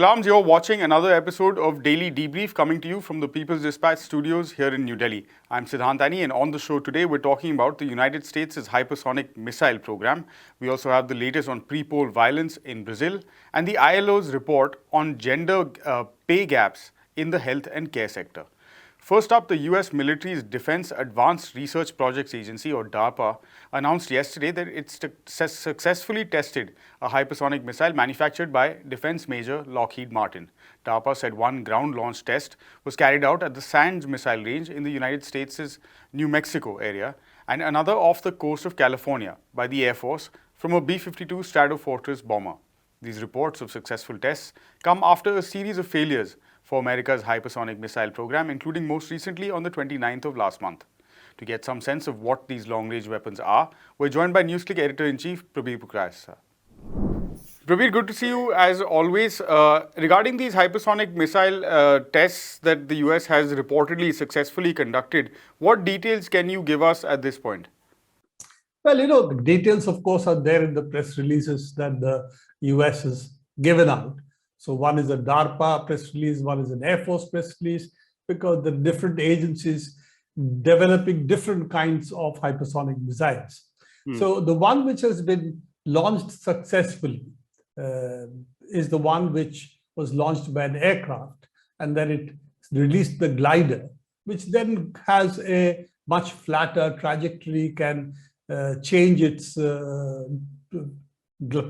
Salams, you're watching another episode of Daily Debrief coming to you from the People's Dispatch studios here in New Delhi. I'm Siddhant Ani, and on the show today we're talking about the United States' hypersonic missile program. We also have the latest on pre-poll violence in Brazil and the ILO's report on gender pay gaps in the health and care sector. First up, the US military's Defense Advanced Research Projects Agency, or DARPA, announced yesterday that it successfully tested a hypersonic missile manufactured by defense major Lockheed Martin. DARPA said one ground launch test was carried out at the Sands missile range in the United States' New Mexico area and another off the coast of California by the Air Force from a B-52 Stratofortress bomber. These reports of successful tests come after a series of failures for America's hypersonic missile program, including most recently on the 29th of last month. To get some sense of what these long-range weapons are, we're joined by NewsClick Editor-in-Chief Prabir Pukras. Prabir, good to see you as always. Regarding these hypersonic missile tests that the US has reportedly successfully conducted, what details can you give us at this point? Well, the details, of course, are there in the press releases that the US has given out. So one is a DARPA press release, one is an Air Force press release, because the different agencies developing different kinds of hypersonic missiles. So the one which has been launched successfully is the one which was launched by an aircraft, and then it released the glider, which then has a much flatter trajectory, can change its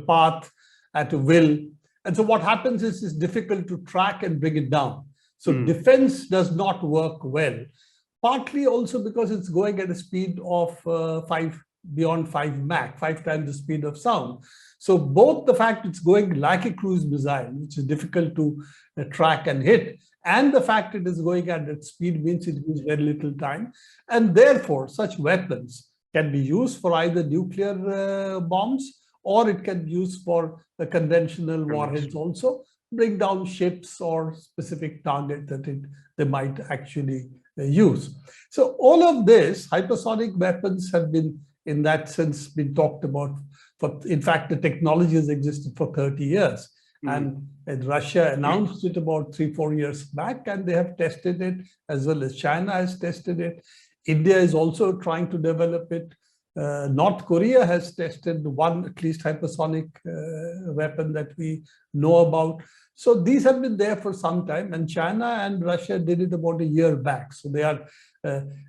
path at will. And so what happens is it's difficult to track and bring it down. So defense does not work well, partly also because it's going at a speed of beyond 5 Mach, 5 times the speed of sound. So both the fact it's going like a cruise missile, which is difficult to track and hit, and the fact it is going at that speed means it needs very little time. And therefore, such weapons can be used for either nuclear bombs, or it can be used for the conventional warheads also, bring down ships or specific target that they might actually use. So all of this, hypersonic weapons have been, in that sense, been talked about. In fact, the technology has existed for 30 years. And Russia announced it about 3-4 years back, and they have tested it, as well as China has tested it. India is also trying to develop it. North Korea has tested one, at least, hypersonic weapon that we know about. So these have been there for some time, and China and Russia did it about a year back. So they are,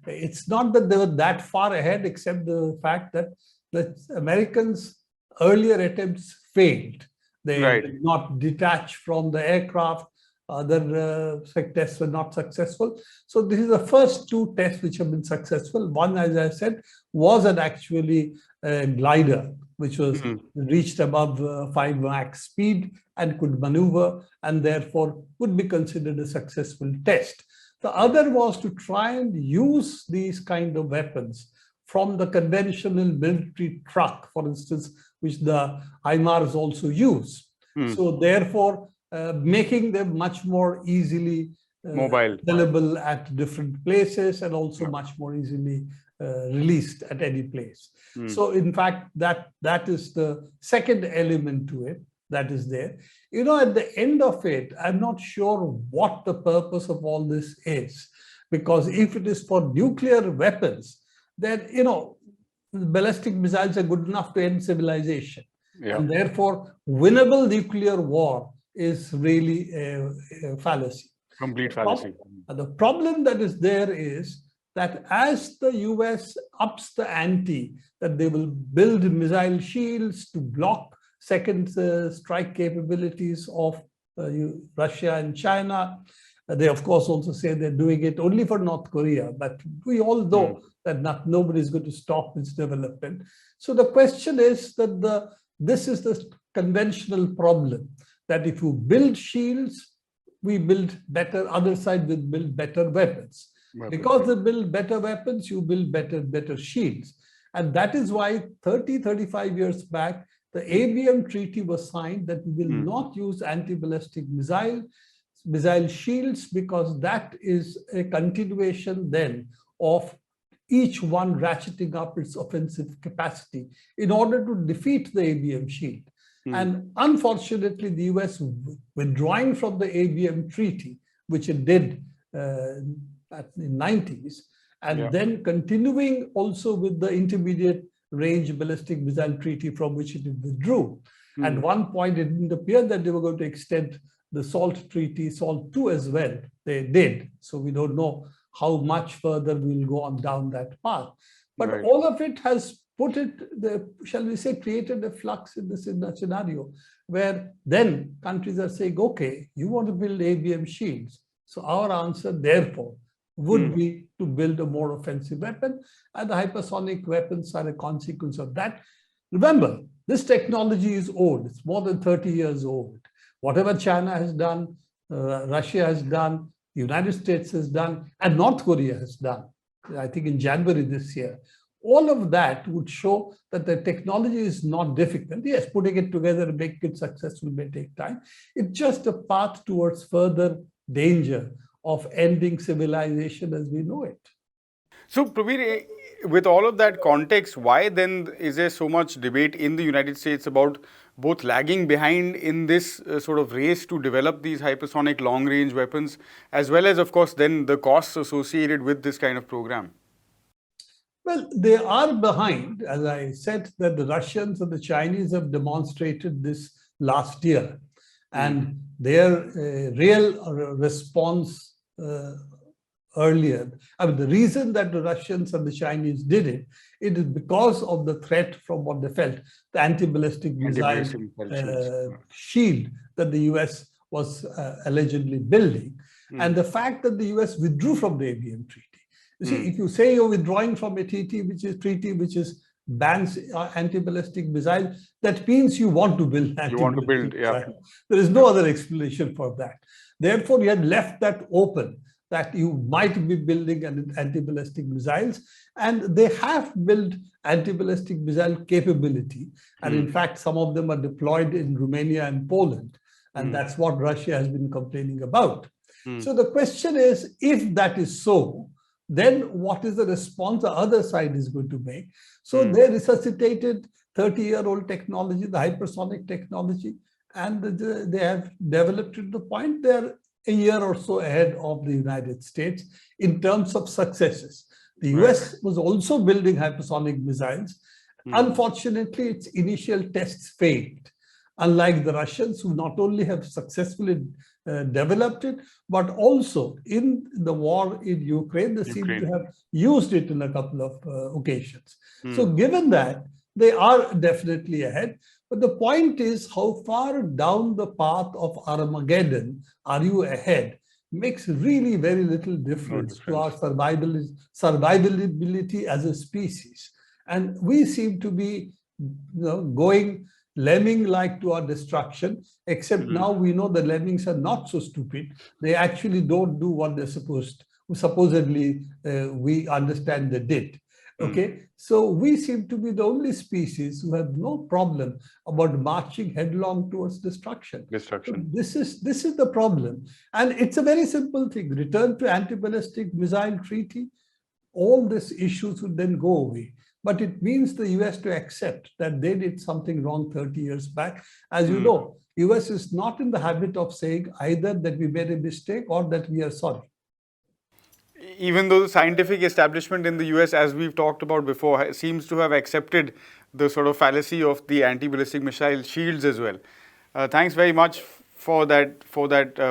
it's not that they were that far ahead, except the fact that the Americans' earlier attempts failed. They did not detach from the aircraft. Other tests were not successful. So this is the first 2 tests which have been successful. One, as I said, was an actually glider, which was reached above 5 Mach speed and could maneuver, and therefore would be considered a successful test. The other was to try and use these kind of weapons from the conventional military truck, for instance, which the HIMARS also use. So therefore, making them much more easily mobile, available at different places, and also much more easily released at any place. So in fact, that is the second element to it that is there. At the end of it, I'm not sure what the purpose of all this is, because if it is for nuclear weapons, then, ballistic missiles are good enough to end civilization. And therefore, winnable nuclear war is really a fallacy. Complete fallacy. The problem that is there is that as the US ups the ante, that they will build missile shields to block second strike capabilities of Russia and China. They, of course, also say they're doing it only for North Korea, but we all know that nobody is going to stop this development. So the question is that this is the conventional problem, that if you build shields, we build better, other side will build better weapons. Because they build better weapons, you build better shields. And that is why 35 years back, the ABM treaty was signed that we will not use anti-ballistic missile shields, because that is a continuation then of each one ratcheting up its offensive capacity in order to defeat the ABM shield. And unfortunately, the US withdrawing from the ABM treaty, which it did in the 90s, and then continuing also with the intermediate range ballistic missile treaty from which it withdrew. At one point, it didn't appear that they were going to extend the SALT treaty, SALT 2 as well. They did. So we don't know how much further we'll go on down that path. But all of it has put it, shall we say, created a flux in this scenario where then countries are saying, okay, you want to build ABM shields. So our answer, therefore, would be to build a more offensive weapon. And the hypersonic weapons are a consequence of that. Remember, this technology is old. It's more than 30 years old. Whatever China has done, Russia has done, the United States has done, and North Korea has done, I think in January this year. All of that would show that the technology is not difficult. Yes, putting it together and making it successful may take time. It's just a path towards further danger of ending civilization as we know it. So, Prabir, with all of that context, why then is there so much debate in the United States about both lagging behind in this sort of race to develop these hypersonic long-range weapons, as well as, of course, then the costs associated with this kind of program? Well, they are behind. As I said, that the Russians and the Chinese have demonstrated this last year. And their real response earlier, I mean, the reason that the Russians and the Chinese did it, it is because of the threat from what they felt, the anti-ballistic missile shield that the US was allegedly building. And the fact that the US withdrew from the ABM treaty. You see, if you say you're withdrawing from a treaty which is bans anti-ballistic missile, that means you want to build anti-ballistic missile. There is no other explanation for that. Therefore, you had left that open, that you might be building anti-ballistic missiles, and they have built anti-ballistic missile capability. And in fact, some of them are deployed in Romania and Poland. And that's what Russia has been complaining about. So the question is, if that is so, then what is the response the other side is going to make? So they resuscitated 30-year-old technology, the hypersonic technology, and they have developed to the point they're a year or so ahead of the United States in terms of successes. The US was also building hypersonic missiles. Unfortunately, its initial tests failed. Unlike the Russians, who not only have successfully developed it, but also in the war in Ukraine, they seem to have used it in a couple of occasions. So given that, they are definitely ahead. But the point is, how far down the path of Armageddon are you ahead makes really very little difference to our survivability as a species. And we seem to be going lemming-like to our destruction, except now we know the lemmings are not so stupid. They actually don't do what they're supposedly we understand they did. Okay, so we seem to be the only species who have no problem about marching headlong towards destruction. So this is the problem, and it's a very simple thing. Return to anti-ballistic missile treaty, all these issues would then go away. But it means the US to accept that they did something wrong 30 years back. As you know, US is not in the habit of saying either that we made a mistake or that we are sorry. Even though the scientific establishment in the US, as we've talked about before, seems to have accepted the sort of fallacy of the anti-ballistic missile shields as well. Thanks very much for that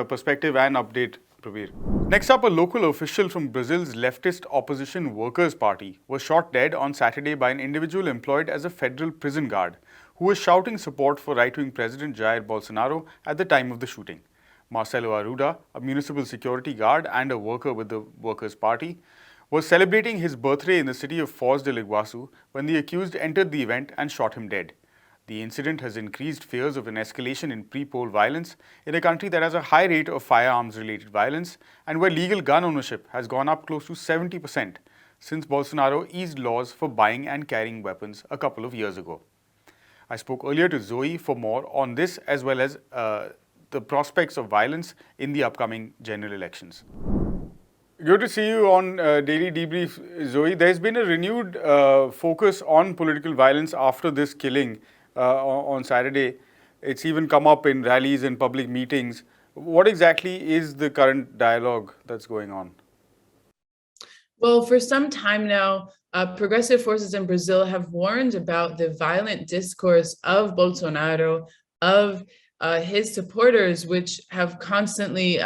perspective and update, Prabir. Next up, a local official from Brazil's leftist opposition Workers' Party was shot dead on Saturday by an individual employed as a federal prison guard who was shouting support for right-wing President Jair Bolsonaro at the time of the shooting. Marcelo Arruda, a municipal security guard and a worker with the Workers' Party, was celebrating his birthday in the city of Foz del Iguaçu when the accused entered the event and shot him dead. The incident has increased fears of an escalation in pre-poll violence in a country that has a high rate of firearms-related violence and where legal gun ownership has gone up close to 70% since Bolsonaro eased laws for buying and carrying weapons a couple of years ago. I spoke earlier to Zoe for more on this as well as the prospects of violence in the upcoming general elections. Good to see you on Daily Debrief, Zoe. There's been a renewed focus on political violence after this killing on Saturday. It's even come up in rallies and public meetings. What exactly is the current dialogue that's going on? Well, for some time now, progressive forces in Brazil have warned about the violent discourse of Bolsonaro, of his supporters, which have constantly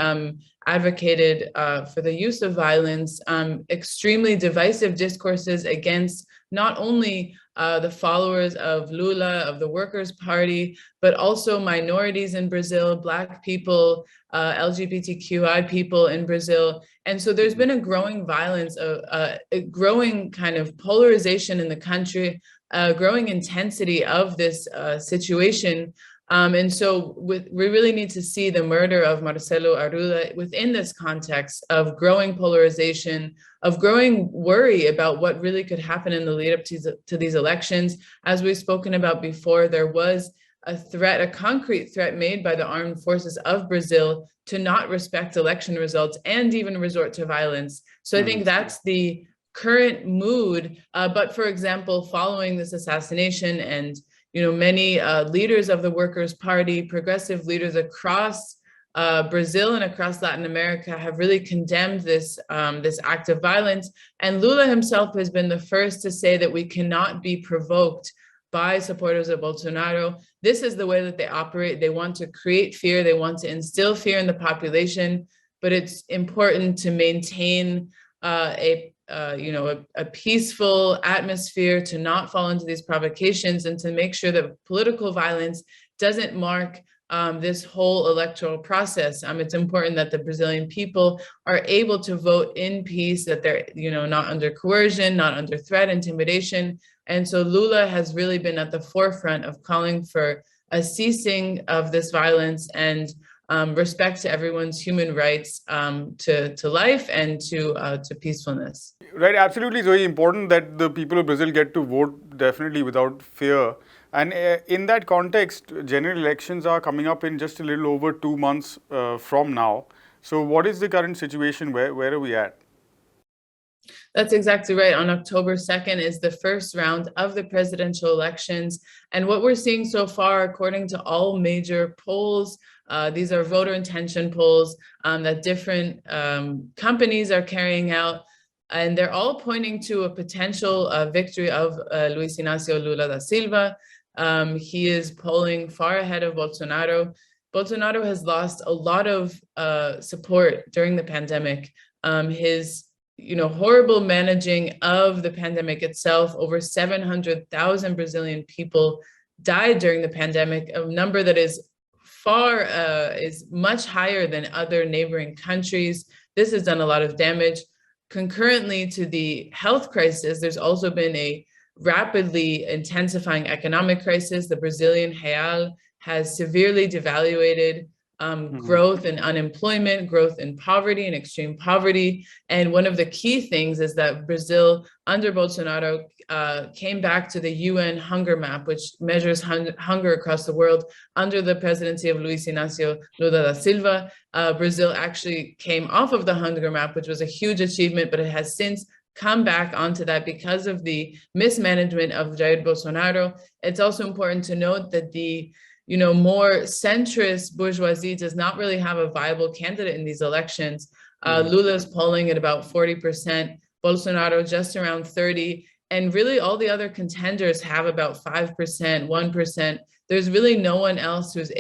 advocated for the use of violence, extremely divisive discourses against not only the followers of Lula, of the Workers' Party, but also minorities in Brazil, Black people, LGBTQI people in Brazil. And so there's been a growing violence, a growing kind of polarization in the country, a growing intensity of this situation. And so we really need to see the murder of Marcelo Arruda within this context of growing polarization, of growing worry about what really could happen in the lead up to these elections. As we've spoken about before, there was a threat, a concrete threat made by the armed forces of Brazil to not respect election results and even resort to violence. So I think that's the current mood. But for example, following this assassination and many leaders of the Workers' Party, progressive leaders across Brazil and across Latin America have really condemned this act of violence. And Lula himself has been the first to say that we cannot be provoked by supporters of Bolsonaro. This is the way that they operate. They want to create fear. They want to instill fear in the population. But it's important to maintain a peaceful atmosphere, to not fall into these provocations, and to make sure that political violence doesn't mark this whole electoral process. It's important that the Brazilian people are able to vote in peace, that they're not under coercion, not under threat, intimidation. And so Lula has really been at the forefront of calling for a ceasing of this violence and respect to everyone's human rights to life and to peacefulness. Right, absolutely. It's very important that the people of Brazil get to vote definitely without fear. And in that context, general elections are coming up in just a little over 2 months from now. So what is the current situation? Where are we at? That's exactly right. On October 2nd is the first round of the presidential elections. And what we're seeing so far, according to all major polls, these are voter intention polls that different companies are carrying out. And they're all pointing to a potential victory of Luis Inácio Lula da Silva. He is polling far ahead of Bolsonaro. Bolsonaro has lost a lot of support during the pandemic. His horrible managing of the pandemic itself, over 700,000 Brazilian people died during the pandemic, a number that is much higher than other neighboring countries. This has done a lot of damage. Concurrently to the health crisis, there's also been a rapidly intensifying economic crisis. The Brazilian real has severely devaluated. Growth in unemployment, growth in poverty and extreme poverty. And one of the key things is that Brazil, under Bolsonaro, came back to the UN hunger map, which measures hunger across the world. Under the presidency of Luis Inácio Lula da Silva, Brazil actually came off of the hunger map, which was a huge achievement, but it has since come back onto that because of the mismanagement of Jair Bolsonaro. It's also important to note that the more centrist bourgeoisie does not really have a viable candidate in these elections. Lula is polling at about 40%, Bolsonaro just around 30%, and really all the other contenders have about 5%, 1%. There's really no one else who's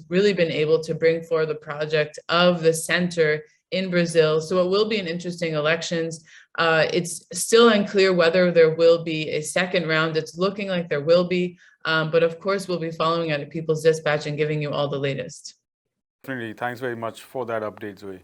really been able to bring forward the project of the center in Brazil. So it will be an interesting elections. It's still unclear whether there will be a second round. It's looking like there will be. But of course, we'll be following at People's Dispatch and giving you all the latest. Definitely. Thanks very much for that update, Zoe.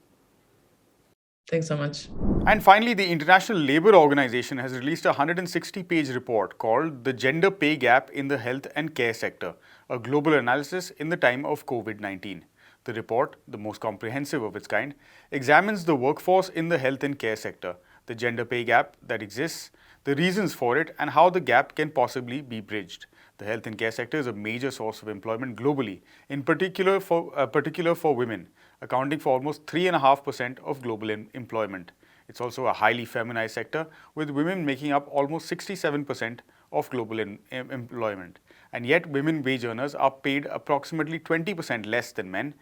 Thanks so much. And finally, the International Labour Organization has released a 160-page report called The Gender Pay Gap in the Health and Care Sector, a global analysis in the time of COVID-19. The report, the most comprehensive of its kind, examines the workforce in the health and care sector, the gender pay gap that exists, the reasons for it, and how the gap can possibly be bridged. The health and care sector is a major source of employment globally, in particular for women, accounting for almost 3.5% of global employment. It's also a highly feminized sector, with women making up almost 67% of global employment. and yet women wage earners are paid approximately 20% less than men,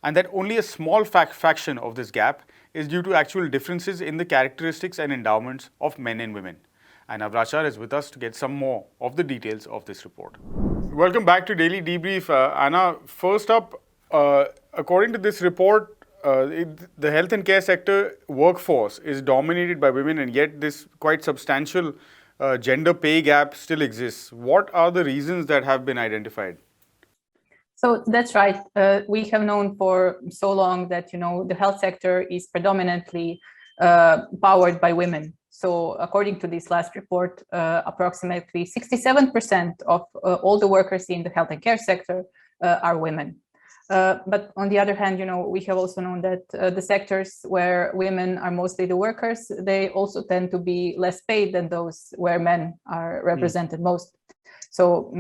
and that only a small fraction of this gap is due to actual differences in the characteristics and endowments of men and women. And Avrachar is with us to get some more of the details of this report. Welcome back to Daily Debrief. Anna, first up, according to this report, the health and care sector workforce is dominated by women, and yet this quite substantial gender pay gap still exists. What are the reasons that have been identified? So that's right. We have known for so long that, the health sector is predominantly powered by women. So according to this last report, approximately 67% of all the workers in the health and care sector are women. But on the other hand, we have also known that the sectors where women are mostly the workers, they also tend to be less paid than those where men are represented most. So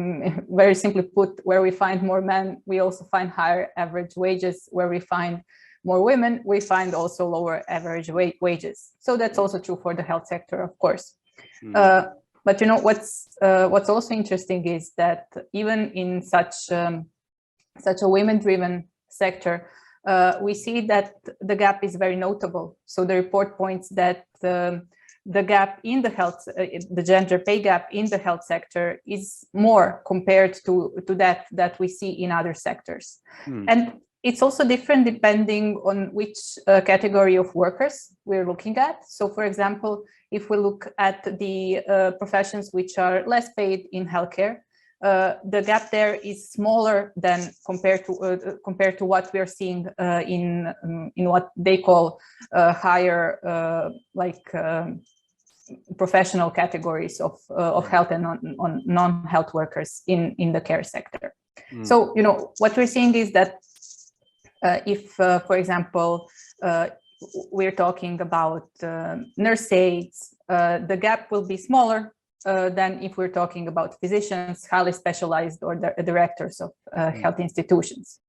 very simply put, where we find more men, we also find higher average wages. Where we find more women, we find also lower average wages. So that's also true for the health sector, of course. But what's also interesting is that even in such a women-driven sector, we see that the gap is very notable. So the report points that the gap in the health, the gender pay gap in the health sector is more compared to that we see in other sectors. And it's also different depending on which category of workers we're looking at. So for example, if we look at the professions which are less paid in healthcare, the gap there is smaller than compared to what we are seeing in what they call higher professional categories of health and non-health workers in the care sector. So what we're seeing is that if, for example, we're talking about nurse aides, the gap will be smaller than if we're talking about physicians, highly specialized, or the directors of health institutions.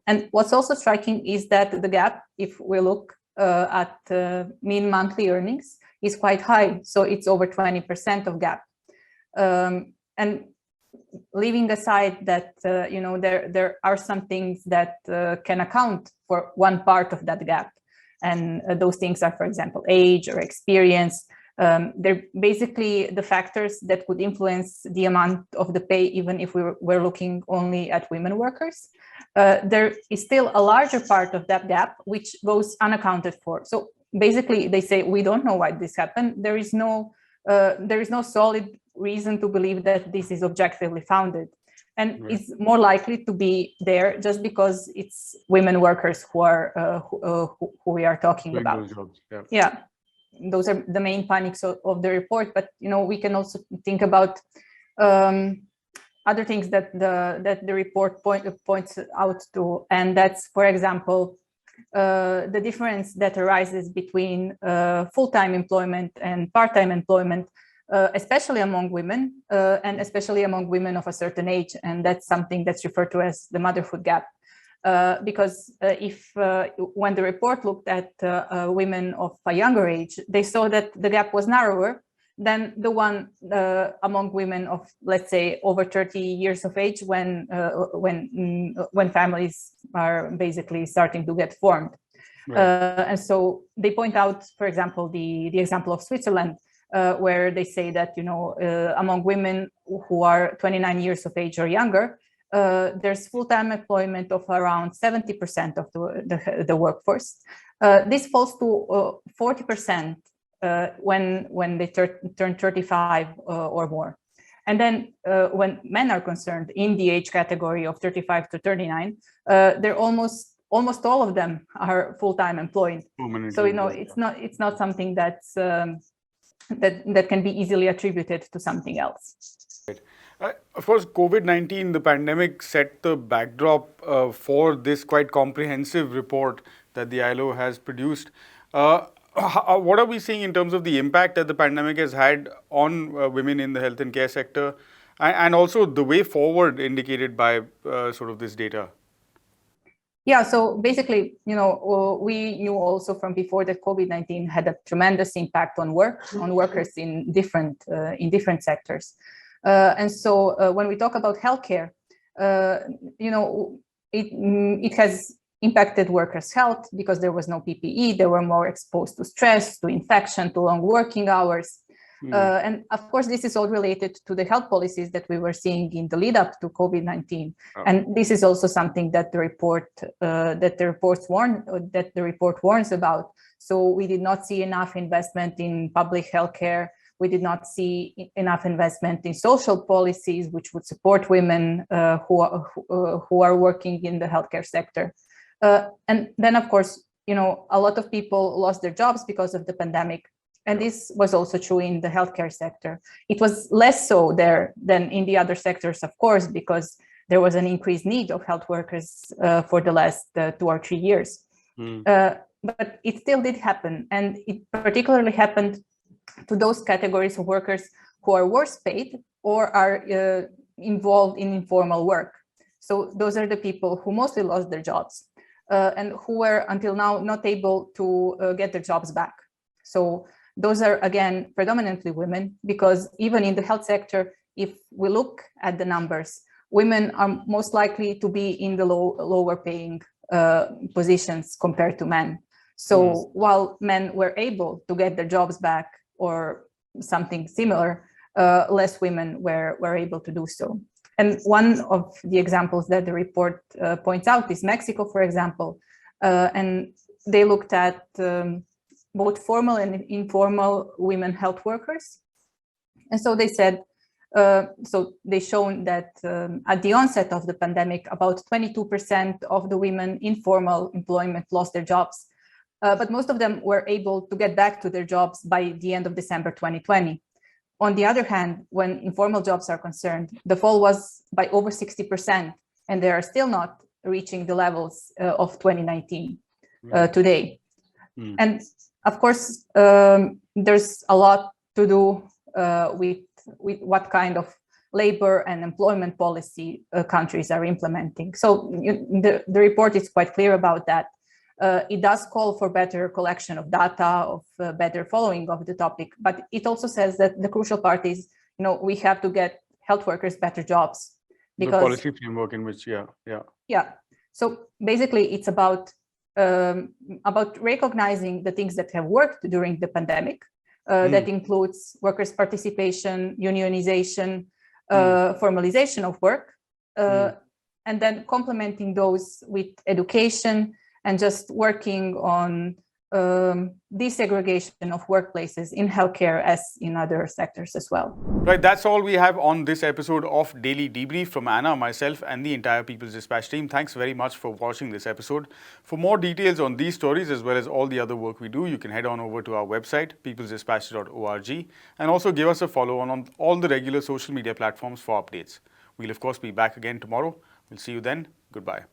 And what's also striking is that the gap, if we look at mean monthly earnings, is quite high. So it's over 20% of gap. And leaving aside that, there are some things that can account for one part of that gap. And those things are, for example, age or experience. They're basically the factors that could influence the amount of the pay, even if we were looking only at women workers. There is still a larger part of that gap which goes unaccounted for. So basically, they say, we don't know why this happened. There is no solid reason to believe that this is objectively founded. And it's more likely to be there just because it's women workers who we are talking about. Yeah, those are the main panics of the report. But we can also think about other things that the report points out to, and that's, for example, the difference that arises between full-time employment and part-time employment, especially among women, and especially among women of a certain age. And that's something that's referred to as the motherhood gap. Because when the report looked at women of a younger age, they saw that the gap was narrower than the one among women of, let's say, over 30 years of age, when families are basically starting to get formed. And so they point out, for example, the example of Switzerland, where they say that among women who are 29 years of age or younger, there's full-time employment of around 70% of the workforce. This falls to 40% when they turn 35 or more. And then when men are concerned in the age category of 35 to 39, they're almost all of them are full-time employed. So it's not something that's that can be easily attributed to something else. Of course, COVID-19, the pandemic, set the backdrop for this quite comprehensive report that the ILO has produced. What are we seeing in terms of the impact that the pandemic has had on women in the health and care sector, and also the way forward indicated by sort of this data? Yeah, so basically, we knew also from before that COVID-19 had a tremendous impact on workers in different sectors. And so when we talk about healthcare, it has impacted workers' health because there was no PPE. They were more exposed to stress, to infection, to long working hours. And of course, this is all related to the health policies that we were seeing in the lead up to COVID-19. And this is also something that the report warns about. So we did not see enough investment in public healthcare. We did not see enough investment in social policies which would support women who are working in the healthcare sector. And then, of course, a lot of people lost their jobs because of the pandemic. And this was also true in the healthcare sector. It was less so there than in the other sectors, of course, because there was an increased need of health workers for the last 2 or 3 years. But it still did happen. And it particularly happened to those categories of workers who are worse paid or are involved in informal work. So those are the people who mostly lost their jobs and who were until now not able to get their jobs back. So those are, again, predominantly women, because even in the health sector, if we look at the numbers, women are most likely to be in the lower paying positions compared to men. So while men were able to get their jobs back or something similar, less women were able to do so. And one of the examples that the report points out is Mexico, for example. And they looked at both formal and informal women health workers. And so they said, so they shown that at the onset of the pandemic, about 22% of the women in formal employment lost their jobs. But most of them were able to get back to their jobs by the end of December 2020. On the other hand, when informal jobs are concerned, the fall was by over 60%, and they are still not reaching the levels of 2019 today. And of course, there's a lot to do with what kind of labor and employment policy countries are implementing. So the report is quite clear about that. It does call for better collection of data, of better following of the topic, but it also says that the crucial part is, we have to get health workers better jobs. Because the policy framework in which, Yeah. So basically, it's about recognizing the things that have worked during the pandemic. That includes workers' participation, unionization, formalization of work, and then complementing those with education and just working on desegregation of workplaces in healthcare as in other sectors as well. Right, that's all we have on this episode of Daily Debrief from Anna, myself, and the entire People's Dispatch team. Thanks very much for watching this episode. For more details on these stories, as well as all the other work we do, you can head on over to our website, peoplesdispatch.org, and also give us a follow on all the regular social media platforms for updates. We'll, of course, be back again tomorrow. We'll see you then. Goodbye.